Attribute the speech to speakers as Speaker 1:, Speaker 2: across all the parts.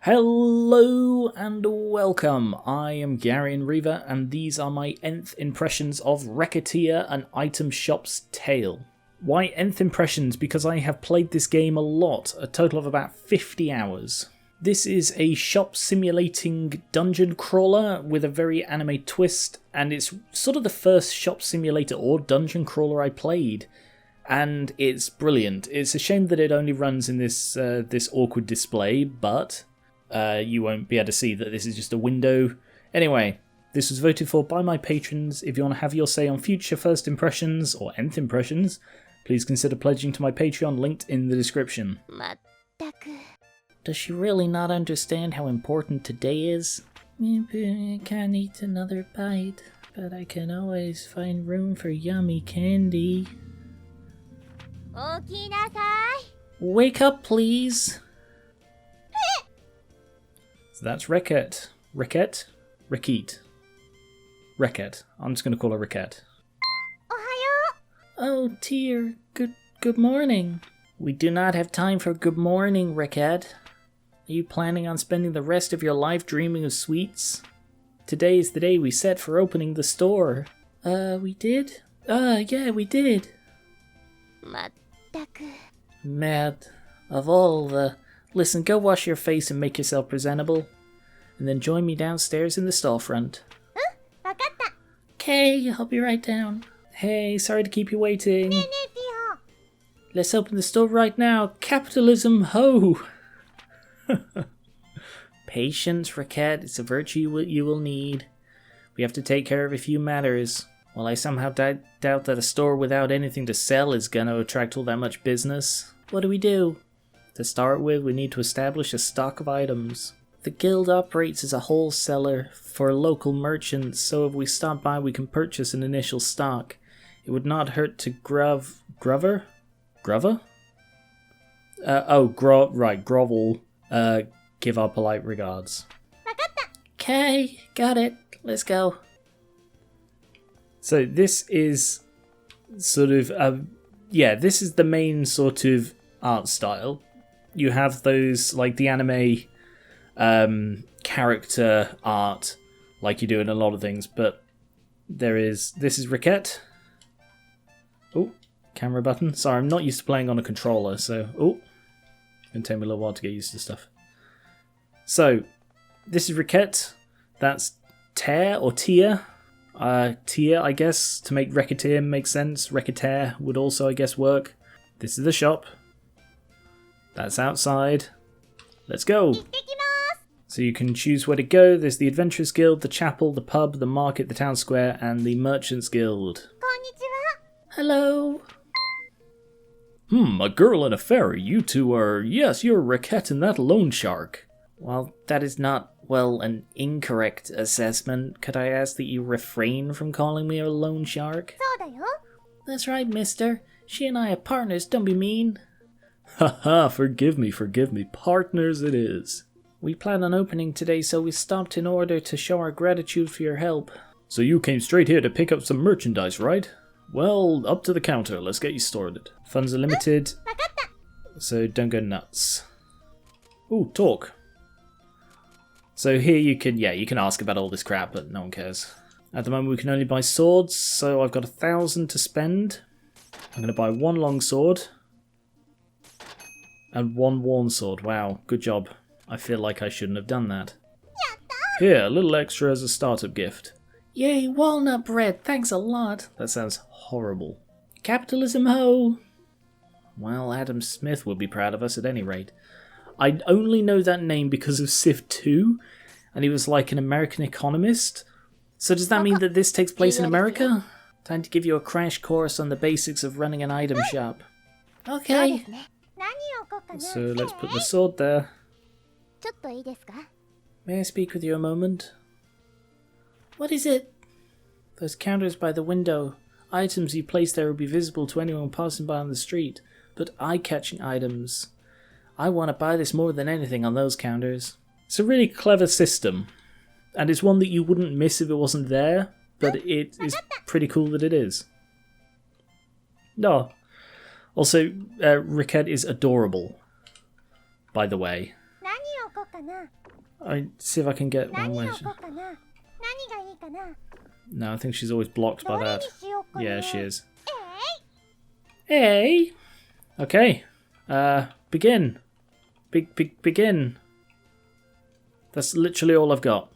Speaker 1: Hello and welcome, I am Geran and these are my nth impressions of Recettear, an item shop's tale. Why nth impressions? Because I have played this game a lot, a total of about 50 hours. This is a shop simulating dungeon crawler with a very anime twist, and it's sort of the first shop simulator or dungeon crawler I played. And it's brilliant. It's a shame that it only runs in this awkward display, but you won't be able to see that this is just a window. Anyway, this was voted for by my patrons. If you want to have your say on future first impressions or nth impressions, please consider pledging to my Patreon linked in the description. Does she really not understand how important today is? I can't eat another bite, but I can always find room for yummy candy. Wake up, please. So that's Recette. Recette? I'm just going to call her Recette. Oh dear, good morning. We do not have time for good morning, Recette. Are you planning on spending the rest of your life dreaming of sweets? Today is the day we set for opening the store. We did? Yeah, we did. Mad. Of all the... Listen, go wash your face and make yourself presentable. And then join me downstairs in the storefront. Okay, I'll be right down. Hey, sorry to keep you waiting. Let's open the store right now. Capitalism, ho! Patience, Recette. It's a virtue you will need. We have to take care of a few matters. Well, I somehow doubt that a store without anything to sell is going to attract all that much business. What do we do? To start with, we need to establish a stock of items. The guild operates as a wholesaler for local merchants, so if we stop by we can purchase an initial stock. It would not hurt to grovel? Grovel. Give our polite regards. Okay, got it. Let's go. So this is sort of, this is the main sort of art style. You have those, like the anime character art, like you do in a lot of things, but this is Recette. Oh, camera button. Sorry, I'm not used to playing on a controller, so, it's going to take me a little while to get used to stuff. So, this is Recette. That's Tear or Tier. Tier, I guess, to make Recettear make sense. Recettear would also, I guess, work. This is the shop. That's outside. Let's go! So you can choose where to go. There's the Adventurers Guild, the Chapel, the Pub, the Market, the Town Square, and the Merchants Guild. Hello! A girl and a fairy. You two are... Yes, you're Recette and that loan shark. Well, that is not... an incorrect assessment. Could I ask that you refrain from calling me a loan shark? That's right, mister. She and I are partners, don't be mean. Haha, forgive me. Partners it is. We plan on opening today, so we stopped in order to show our gratitude for your help. So you came straight here to pick up some merchandise, right? Well, up to the counter. Let's get you started. Funds are limited, so don't go nuts. Ooh, talk. So here you can ask about all this crap, but no one cares. At the moment we can only buy swords, so I've got 1,000 to spend. I'm going to buy one long sword. And one worn sword. Wow, good job. I feel like I shouldn't have done that. Here, a little extra as a startup gift. Yay, walnut bread, thanks a lot. That sounds horrible. Capitalism ho! Well, Adam Smith would be proud of us at any rate. I only know that name because of Civ 2, and he was like an American economist. So does that mean that this takes place in America? Time to give you a crash course on the basics of running an item shop. Okay. So let's put the sword there. May I speak with you a moment? What is it? Those counters by the window. Items you place there will be visible to anyone passing by on the street, but eye-catching items. I want to buy this more than anything on those counters. It's a really clever system, and it's one that you wouldn't miss if it wasn't there, but it is pretty cool that it is. No. Also, Recette is adorable, by the way. I see if I can get one way. No, I think she's always blocked by that. Yeah, she is. Hey! Okay. Begin. Begin. That's literally all I've got.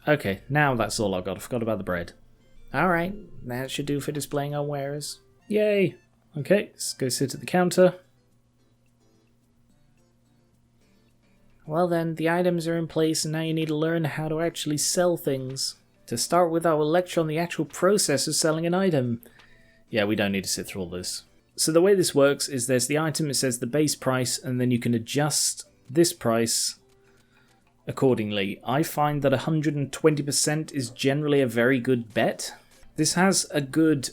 Speaker 1: Okay, now that's all I've got. I forgot about the bread. Alright, that should do for displaying our wares. Yay! Okay, let's go sit at the counter. Well then, the items are in place and now you need to learn how to actually sell things. To start with, I will lecture on the actual process of selling an item. Yeah, we don't need to sit through all this. So the way this works is there's the item, it says the base price, and then you can adjust this price accordingly. I find that 120% is generally a very good bet. This has a good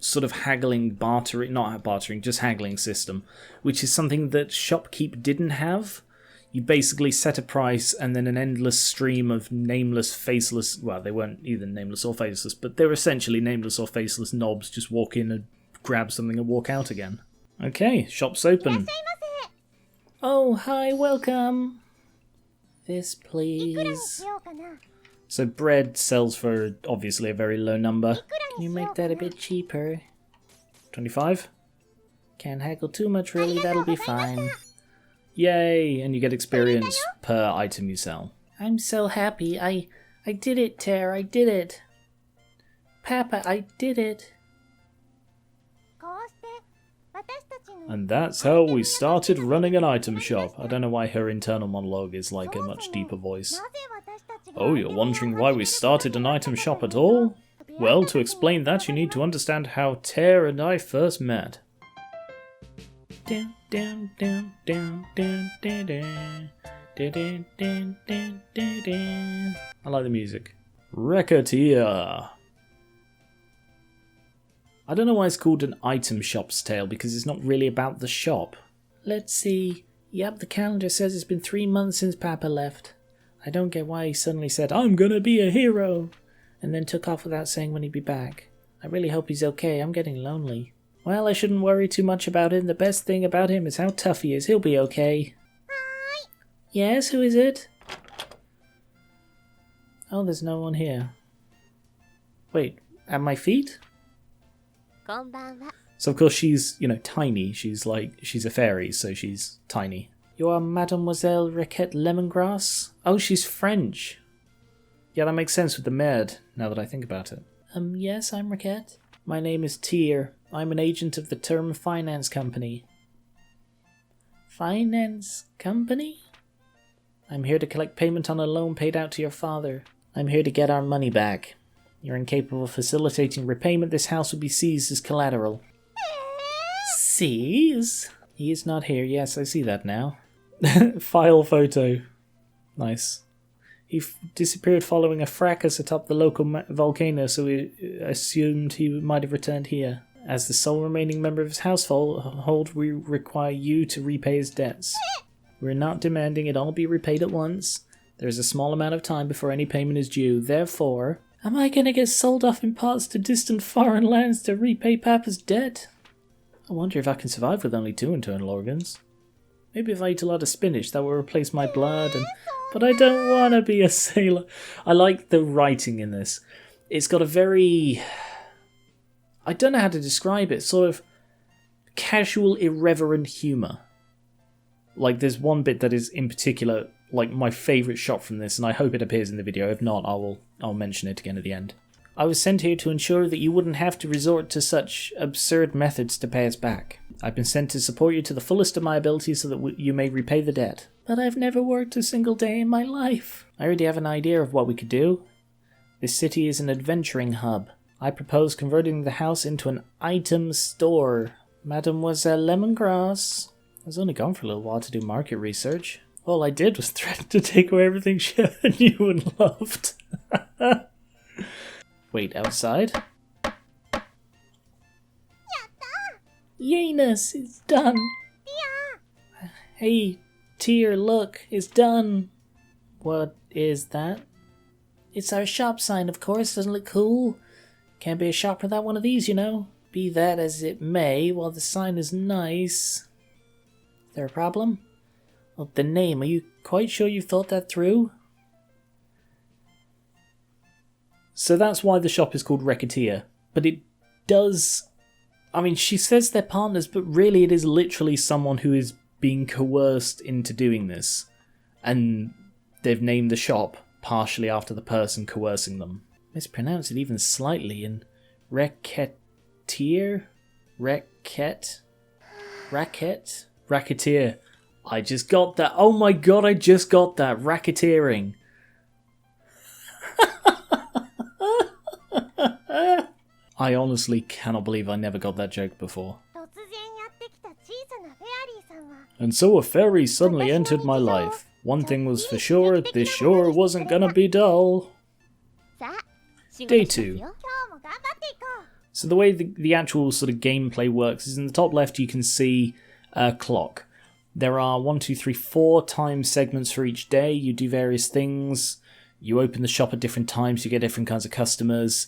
Speaker 1: sort of haggling, bartering, not bartering, just haggling system, which is something that Shopkeep didn't have. You basically set a price and then an endless stream of nameless, faceless, well, they weren't either nameless or faceless, but they were essentially nameless or faceless knobs just walk in and grab something and walk out again. Okay, shop's open. Oh, hi, welcome. This, please. So bread sells for, obviously, a very low number. Can you make that a bit cheaper? 25? Can't haggle too much, really, that'll be fine. Yay! And you get experience per item you sell. I'm so happy. I did it, Ter. I did it. Papa, I did it. And that's how we started running an item shop. I don't know why her internal monologue is like a much deeper voice. Oh, you're wondering why we started an item shop at all? Well, to explain that, you need to understand how Ter and I first met. Down, down, down, down, down, down, down, down, down, down, down, down. I like the music. Recettear. I don't know why it's called an item shop's tale, because it's not really about the shop. Let's see. Yep, the calendar says it's been 3 months since Papa left. I don't get why he suddenly said, I'm gonna be a hero, and then took off without saying when he'd be back. I really hope he's okay. I'm getting lonely. Well, I shouldn't worry too much about him. The best thing about him is how tough he is. He'll be okay. Hi. Yes, who is it? Oh, there's no one here. Wait, at my feet? So of course she's, you know, tiny. She's a fairy, so she's tiny. You are Mademoiselle Recette Lemongrass? Oh, she's French. Yeah, that makes sense with the merde, now that I think about it. Yes, I'm Recette. My name is Tyr. I'm an agent of the Term Finance Company. Finance Company? I'm here to collect payment on a loan paid out to your father. I'm here to get our money back. You're incapable of facilitating repayment. This house will be seized as collateral. Seize? He is not here. Yes, I see that now. File photo. Nice. He disappeared following a fracas atop the local volcano, so we assumed he might have returned here. As the sole remaining member of his household, we require you to repay his debts. We're not demanding it all be repaid at once. There is a small amount of time before any payment is due. Therefore, am I going to get sold off in parts to distant foreign lands to repay Papa's debt? I wonder if I can survive with only 2 internal organs. Maybe if I eat a lot of spinach, that will replace my blood, but I don't want to be a sailor. I like the writing in this. It's got a very... I don't know how to describe it. Sort of casual, irreverent humour. Like, there's one bit that is in particular, like, my favourite shot from this, and I hope it appears in the video. If not, I'll mention it again at the end. I was sent here to ensure that you wouldn't have to resort to such absurd methods to pay us back. I've been sent to support you to the fullest of my ability so that you may repay the debt. But I've never worked a single day in my life. I already have an idea of what we could do. This city is an adventuring hub. I propose converting the house into an item store. Mademoiselle Lemongrass. I was only gone for a little while to do market research. All I did was threaten to take away everything she ever knew and loved. Wait, outside? Yanus, it's done! Yeah. Hey, Tyr, look, it's done! What is that? It's our shop sign, of course, doesn't it look cool? Can't be a shop without one of these, you know. Be that as it may, while the sign is nice... Is there a problem? Oh, the name, are you quite sure you've thought that through? So that's why the shop is called Recettear. But it does... I mean, she says they're partners, but really it is literally someone who is being coerced into doing this. And they've named the shop partially after the person coercing them. Mispronounce it even slightly in Recettear? Racketeer. I just got that. Oh my god, I just got that. Racketeering. I honestly cannot believe I never got that joke before. And so a fairy suddenly entered my life. One thing was for sure, this sure wasn't gonna be dull. Day 2. So the way the actual sort of gameplay works is in the top left you can see a clock. There are 1, 2, 3, 4 time segments for each day. You do various things. You open the shop at different times, you get different kinds of customers.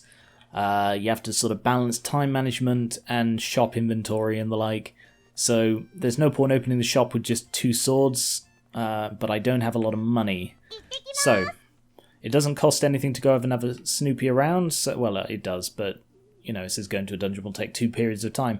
Speaker 1: You have to sort of balance time management and shop inventory and the like. So there's no point opening the shop with just 2 swords, but I don't have a lot of money. So it doesn't cost anything to go have another Snoopy around. So, well, it does, but you know, it says going to a dungeon will take 2 periods of time.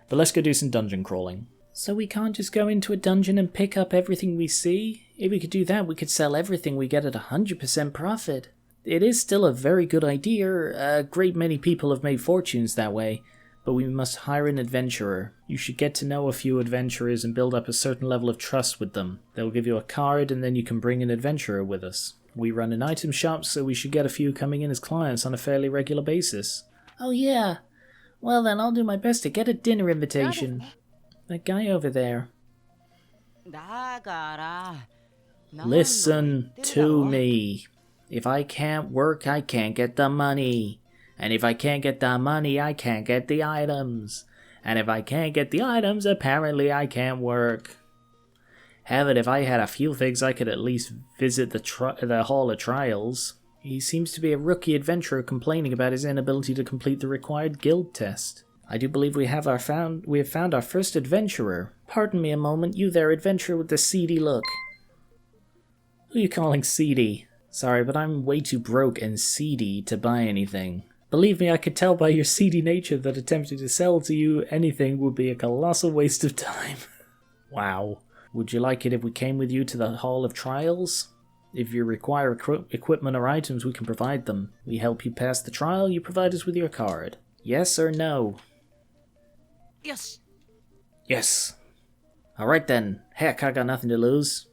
Speaker 1: But let's go do some dungeon crawling. So we can't just go into a dungeon and pick up everything we see? If we could do that, we could sell everything we get at 100% profit. It is still a very good idea. A great many people have made fortunes that way, but we must hire an adventurer. You should get to know a few adventurers and build up a certain level of trust with them. They'll give you a card and then you can bring an adventurer with us. We run an item shop, so we should get a few coming in as clients on a fairly regular basis. Oh yeah. Well then, I'll do my best to get a dinner invitation. That guy over there. Listen to me. If I can't work, I can't get the money. And if I can't get the money, I can't get the items. And if I can't get the items, apparently I can't work. Hell, if I had a few things, I could at least visit the Hall of Trials. He seems to be a rookie adventurer complaining about his inability to complete the required guild test. I do believe we have found our first adventurer. Pardon me a moment, you there, adventurer with the seedy look. Who are you calling seedy? Sorry, but I'm way too broke and seedy to buy anything. Believe me, I could tell by your seedy nature that attempting to sell to you anything would be a colossal waste of time. Wow. Would you like it if we came with you to the Hall of Trials? If you require equipment or items, we can provide them. We help you pass the trial, you provide us with your card. Yes or no?
Speaker 2: Yes.
Speaker 1: Yes. Alright then. Heck, I got nothing to lose.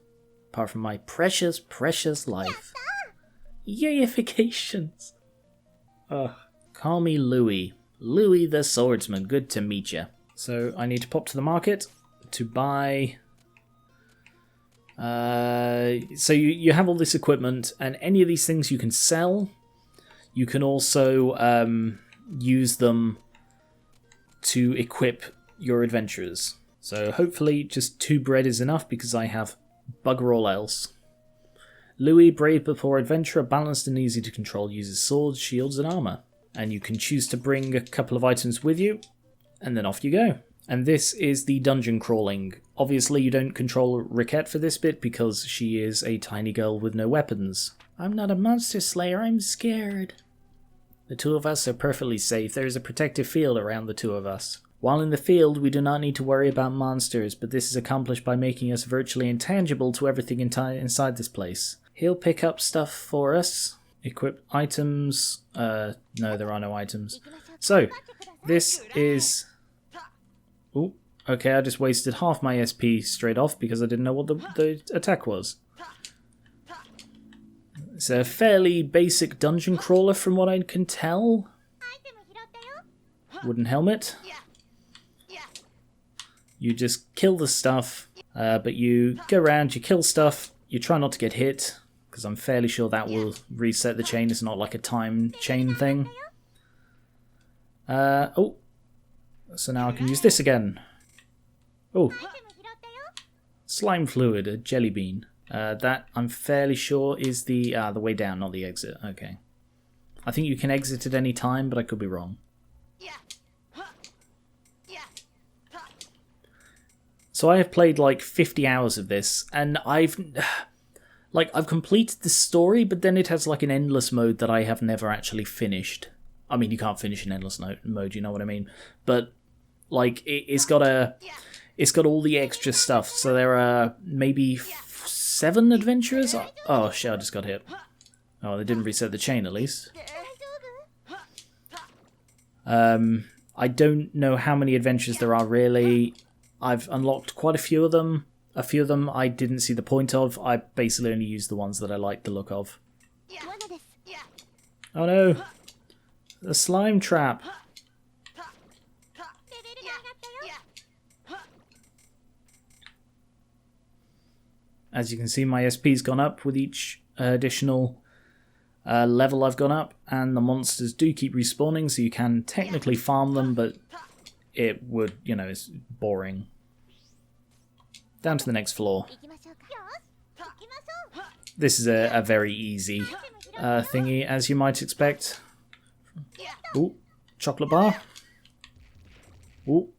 Speaker 1: Apart from my precious, precious life. Yayifications. Ugh. Call me Louis. Louis the Swordsman. Good to meet you. So I need to pop to the market to buy... so you have all this equipment, and any of these things you can sell. You can also use them to equip your adventurers. So hopefully just 2 bread is enough, because I have bugger all else. Louis, brave but poor adventurer, balanced and easy to control, uses swords, shields and armor. And you can choose to bring a couple of items with you, and then off you go. And this is the dungeon crawling. Obviously you don't control Recette for this bit because she is a tiny girl with no weapons. I'm not a monster slayer, I'm scared. The 2 of us are perfectly safe. There is a protective field around the 2 of us. While in the field, we do not need to worry about monsters, but this is accomplished by making us virtually intangible to everything inside this place. He'll pick up stuff for us. Equip items. No, there are no items. So, this is... Ooh, okay, I just wasted half my SP straight off because I didn't know what the attack was. It's a fairly basic dungeon crawler from what I can tell. Wooden helmet. You just kill the stuff, but you go around, you kill stuff, you try not to get hit, because I'm fairly sure that will reset the chain. It's not like a time chain thing. Oh, so now I can use this again. Oh, slime fluid, a jelly bean. That I'm fairly sure is the way down, not the exit. Okay, I think you can exit at any time, but I could be wrong. So I have played like 50 hours of this, and I've completed the story, but then it has like an endless mode that I have never actually finished. I mean, you can't finish an endless mode, you know what I mean? But like, it's got all the extra stuff. So there are maybe 7 adventurers. Oh shit! I just got hit. Oh, they didn't reset the chain at least. I don't know how many adventures there are really. I've unlocked quite a few of them. A few of them I didn't see the point of. I basically only used the ones that I liked the look of. Oh no! The slime trap! As you can see, my SP's gone up with each additional level I've gone up, and the monsters do keep respawning, so you can technically farm them, but it would, it's boring. Down to the next floor. This is a very easy thingy, as you might expect. Ooh, chocolate bar. Ooh.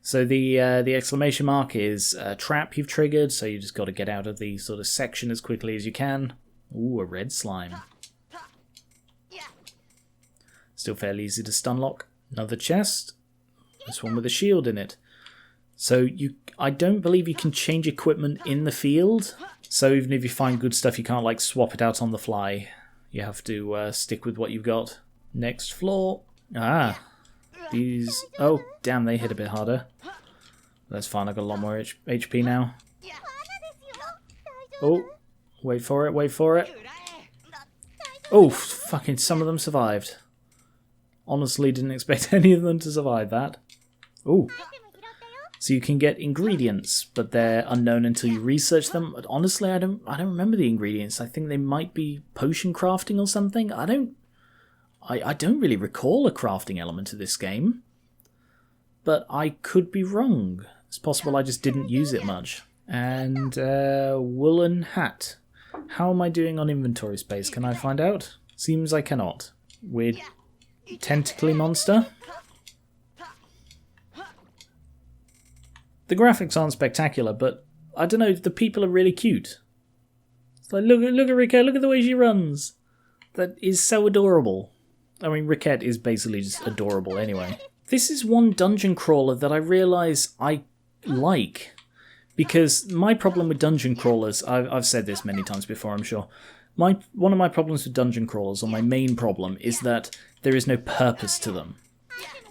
Speaker 1: So the exclamation mark is a trap you've triggered, so you just got to get out of the sort of section as quickly as you can. Ooh, a red slime. Still fairly easy to stun lock. Another chest. This one with a shield in it. So I don't believe you can change equipment in the field. So even if you find good stuff, you can't like swap it out on the fly. You have to stick with what you've got. Next floor. Ah, these. Oh, damn! They hit a bit harder. That's fine. I've got a lot more HP now. Oh, wait for it! Wait for it! Oh, fucking! Some of them survived. Honestly, didn't expect any of them to survive that. Oh. So you can get ingredients, but they're unknown until you research them. But honestly, I don't remember the ingredients. I think they might be potion crafting or something. I don't really recall a crafting element to this game. But I could be wrong. It's possible I just didn't use it much. And woolen hat. How am I doing on inventory space? Can I find out? Seems I cannot. Weird tentacly monster. The graphics aren't spectacular, but I don't know, the people are really cute. It's like, look at Recette, look at the way she runs. That is so adorable. I mean, Recette is basically just adorable anyway. This is one dungeon crawler that I realise I like. Because my problem with dungeon crawlers, I've said this many times before, I'm sure. One of my problems with dungeon crawlers, or my main problem, is that there is no purpose to them.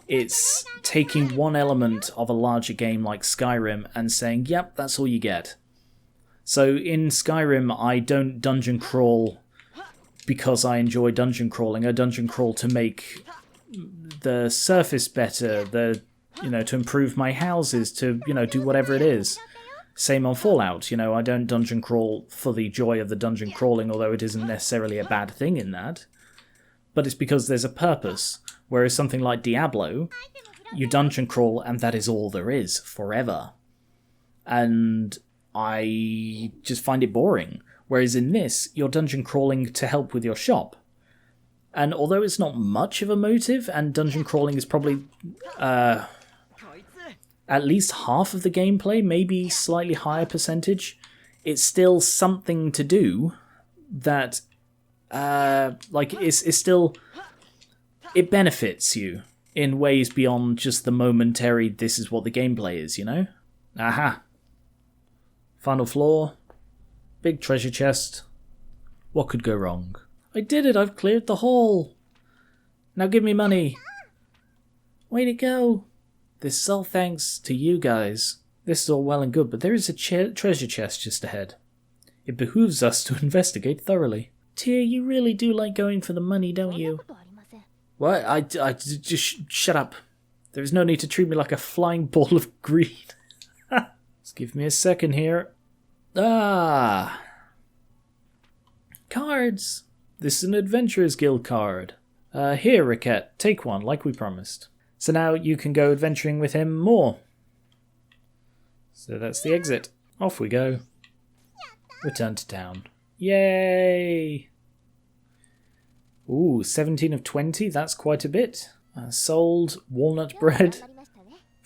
Speaker 1: It's taking one element of a larger game like Skyrim and saying, yep, that's all you get. So in Skyrim, I don't dungeon crawl because I enjoy dungeon crawling. I dungeon crawl to make the surface better, to improve my houses, to, do whatever it is. Same on Fallout, I don't dungeon crawl for the joy of the dungeon crawling, although it isn't necessarily a bad thing in that. But it's because there's a purpose. Whereas something like Diablo, you dungeon crawl and that is all there is, forever. And I just find it boring. Whereas in this, you're dungeon crawling to help with your shop. And although it's not much of a motive, and dungeon crawling is probably at least half of the gameplay, maybe slightly higher percentage, it's still something to do that, it's still... It benefits you in ways beyond just the momentary, this is what the gameplay is, Aha. Final floor. Big treasure chest. What could go wrong? I did it, I've cleared the hall. Now give me money. Way to go. This is all thanks to you guys. This is all well and good, but there is a treasure chest just ahead. It behooves us to investigate thoroughly. Tyr, you really do like going for the money, don't you? What? I just shut up. There is no need to treat me like a flying ball of greed. Just give me a second here. Ah! Cards! This is an Adventurers Guild card. Here, Recette, take one, like we promised. So now you can go adventuring with him more. So that's the exit. Off we go. Return to town. Yay! Ooh, 17 of 20, that's quite a bit. Sold walnut bread.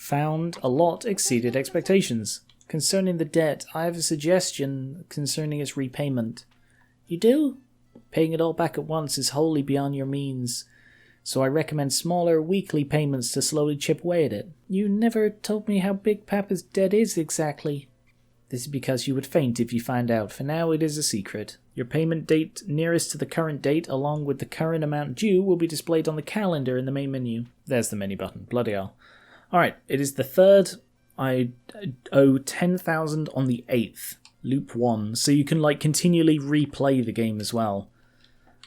Speaker 1: Found a lot exceeded expectations. Concerning the debt, I have a suggestion concerning its repayment. You do? Paying it all back at once is wholly beyond your means, so I recommend smaller weekly payments to slowly chip away at it. You never told me how big Papa's debt is exactly. This is because you would faint if you find out. For now, it is a secret. Your payment date nearest to the current date, along with the current amount due, will be displayed on the calendar in the main menu. There's the menu button. Bloody hell. Alright, it is the 3rd. I owe 10,000 on the 8th. Loop 1. So you can continually replay the game as well.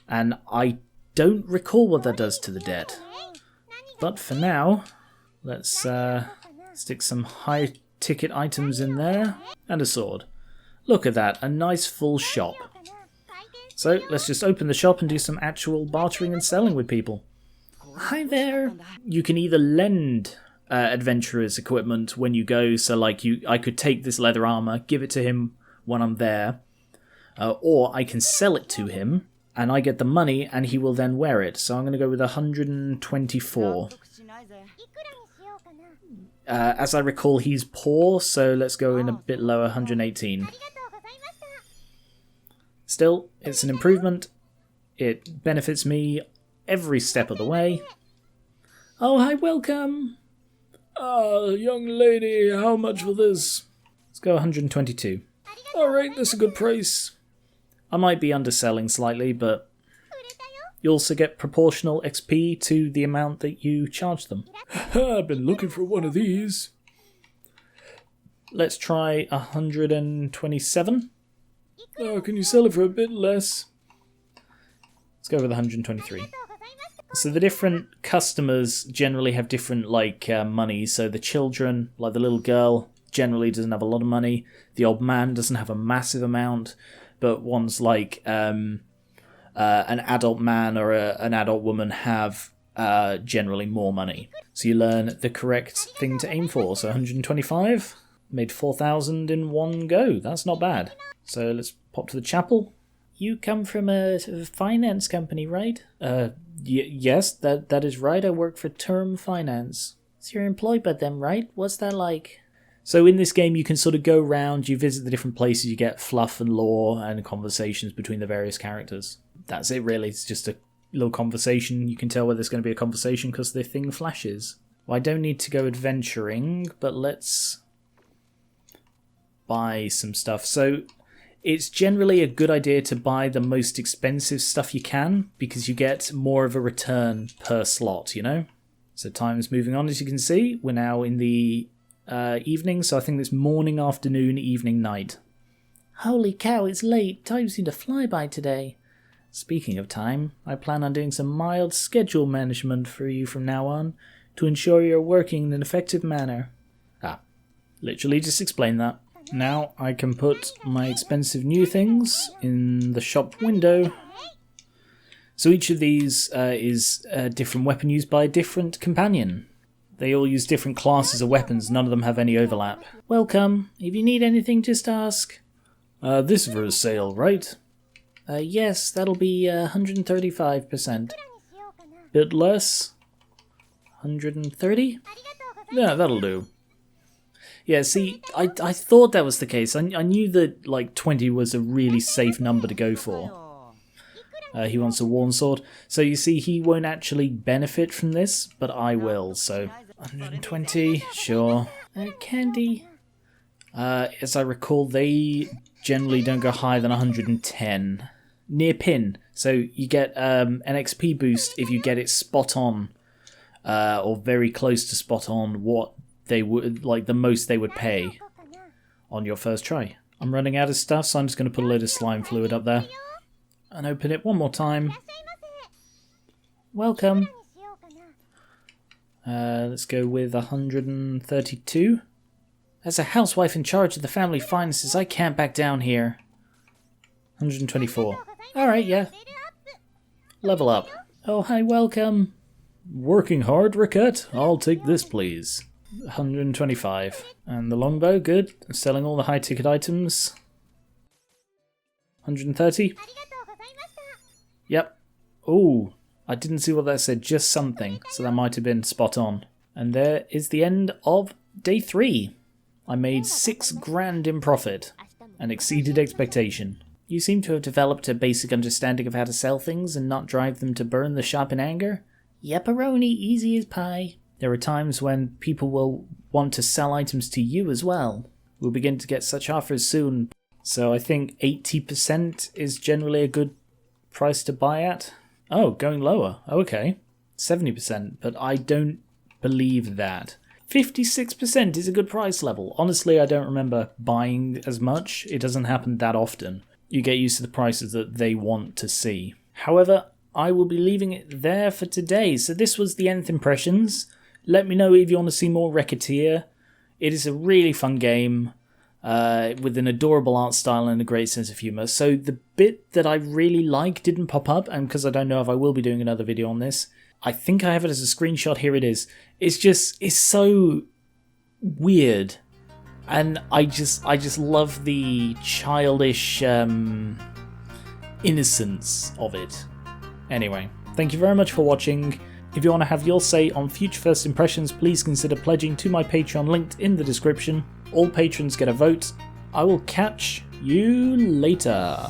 Speaker 1: And I don't recall what that does to the debt. But for now, let's stick some high ticket items in there. And a sword. Look at that, a nice full shop. So let's just open the shop and do some actual bartering and selling with people. Hi there! You can either lend adventurers equipment when you go, so I could take this leather armor, give it to him when I'm there, or I can sell it to him and I get the money and he will then wear it. So I'm going to go with 124. As I recall, he's poor, so let's go in a bit lower, 118. Still, it's an improvement. It benefits me every step of the way. Oh, hi, welcome! Ah, young lady, how much for this? Let's go 122. Alright, that's a good price. I might be underselling slightly, but you also get proportional XP to the amount that you charge them. I've been looking for one of these. Let's try 127. Oh, can you sell it for a bit less? Let's go with 123. So the different customers generally have different money. So the children, like the little girl, generally doesn't have a lot of money. The old man doesn't have a massive amount, but ones like an adult man or an adult woman have generally more money. So you learn the correct thing to aim for. So 125, made 4,000 in one go. That's not bad. So let's pop to the chapel. You come from a finance company, right? Yes, that is right. I work for Term Finance. So you're employed by them, right? What's that like? So in this game, you can sort of go around, you visit the different places, you get fluff and lore and conversations between the various characters. That's it, really. It's just a little conversation. You can tell whether there's going to be a conversation because the thing flashes. Well, I don't need to go adventuring, but let's buy some stuff. So it's generally a good idea to buy the most expensive stuff you can because you get more of a return per slot, you know? So time's moving on, as you can see. We're now in the evening, so I think it's morning, afternoon, evening, night. Holy cow, it's late. Time seemed to fly by today. Speaking of time, I plan on doing some mild schedule management for you from now on to ensure you're working in an effective manner. Literally just explain that. Now I can put my expensive new things in the shop window. So each of these is a different weapon used by a different companion. They all use different classes of weapons, none of them have any overlap. Welcome. If you need anything, just ask. This is for a sale, right? Yes, that'll be 135%. Bit less? 130? Yeah, that'll do. Yeah, see, I thought that was the case. I knew that 20 was a really safe number to go for. He wants a worn sword. So you see, he won't actually benefit from this, but I will. So 120, sure. Candy. As I recall, they generally don't go higher than 110. Near pin. So you get an XP boost if you get it spot on, or very close to spot on what they would, the most they would pay on your first try. I'm running out of stuff, so I'm just going to put a load of slime fluid up there. And open it one more time. Welcome. Let's go with 132. As a housewife in charge of the family finances, I can't back down here. 124. Alright, yeah. Level up. Oh, hi, welcome. Working hard, Recettear? I'll take this, please. 125. And the longbow, good. Selling all the high-ticket items. 130. Yep. Ooh, I didn't see what that said, just something. So that might have been spot on. And there is the end of day 3. I made 6 grand in profit and exceeded expectation. You seem to have developed a basic understanding of how to sell things and not drive them to burn the shop in anger. Yepperoni, easy as pie. There are times when people will want to sell items to you as well. We'll begin to get such offers soon. So I think 80% is generally a good price to buy at. Oh, going lower. Okay. 70%, but I don't believe that. 56% is a good price level. Honestly, I don't remember buying as much. It doesn't happen that often. You get used to the prices that they want to see. However, I will be leaving it there for today. So this was the Nth Impressions. Let me know if you want to see more Recettear. It is a really fun game with an adorable art style and a great sense of humour. So the bit that I really like didn't pop up, and because I don't know if I will be doing another video on this, I think I have it as a screenshot. Here it is. It's so weird, and I just love the childish innocence of it. Anyway, thank you very much for watching. If you want to have your say on future first impressions, please consider pledging to my Patreon linked in the description. All patrons get a vote. I will catch you later.